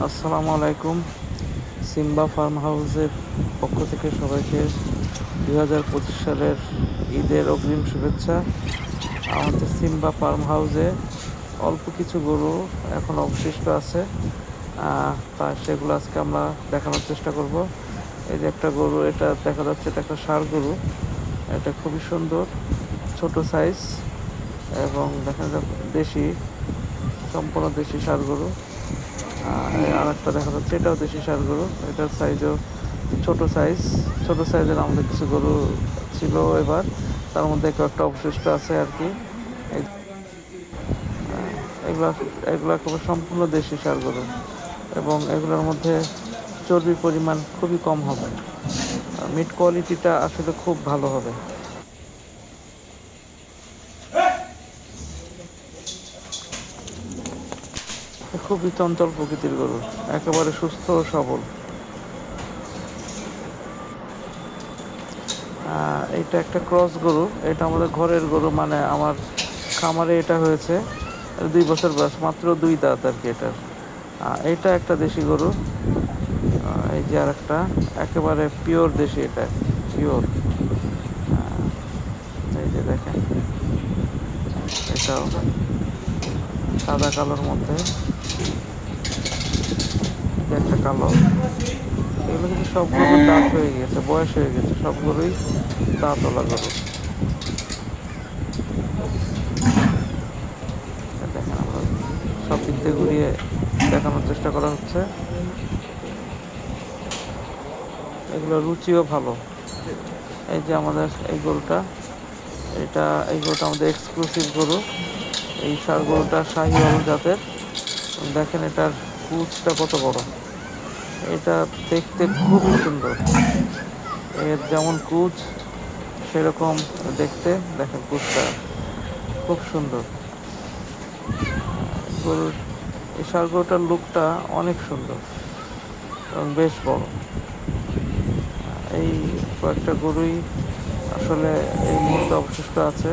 আসসালামু আলাইকুম। Simba farm হাউসের পক্ষ থেকে সবাইকে 2025 সালের ঈদের অগ্রিম শুভেচ্ছা। আমাদের সিম্বা ফার্ম হাউসে অল্প কিছু গরু এখন অবশিষ্ট আছে, তা সেগুলো আজকে আমরা দেখানোর চেষ্টা করব। এই যে একটা গরু, এটা দেখা যাচ্ছে এটা একটা ষাঁড় গরু। এটা খুবই সুন্দর, ছোট সাইজ এবং দেখা যাচ্ছে দেশি, সম্পূর্ণ দেশি ষাঁড় গরু। আর একটা দেখা যাচ্ছে এটাও দেশি ষাঁড় গরু। এটার সাইজও ছোট সাইজের আমাদের কিছু গরু ছিল এবার, তার মধ্যে কয়েকটা অবশিষ্ট আছে আর কি। এগুলা এগুলা একেবারে সম্পূর্ণ দেশি ষাঁড় গরু এবং এগুলোর মধ্যে চর্বির পরিমাণ খুবই কম হবে। মিট কোয়ালিটিটা আসলে খুব ভালো হবে। খুবই চঞ্চল প্রকৃতির গরু, একেবারে সুস্থ ও সবল। এটা একটা ক্রস গরু। এটা আমাদের ঘরের গরু, মানে আমার খামারে এটা হয়েছে 2 বছর বয়স, মাত্র 2 দাঁত আর কি এটার। এটা একটা দেশি গরু। এই যে আর একটা একেবারে পিওর দেশি, এটা পিওর। এই যে দেখেন, এটাও সাদা কালোর মধ্যে একটা কালো। এগুলো কিন্তু সবগুলো দাঁত হয়ে গেছে, বয়স হয়ে গেছে, সবগুলোই দাঁতওয়ালা গরু। দেখেন, আমরা সব দিক দিয়ে ঘুরিয়ে দেখানোর চেষ্টা করা হচ্ছে। এগুলো রুচিও ভালো। এই যে আমাদের এই গরুটা, এই গরুটা আমাদের এক্সক্লুসিভ গরু। এই ষাঁড় গরুটা শাহিওয়াল জাতের। দেখেন এটার কুচটা কত বড়। এটা দেখতে খুবই সুন্দর। এর যেমন কুচ সেরকম দেখতে। দেখেন কুচটা খুব সুন্দর। গরুর এই ষাঁড় গরুটার লুকটা অনেক সুন্দর এবং বেশ বড়। এই কয়েকটা গরুই আসলে এই মুহূর্তে অবশিষ্ট আছে।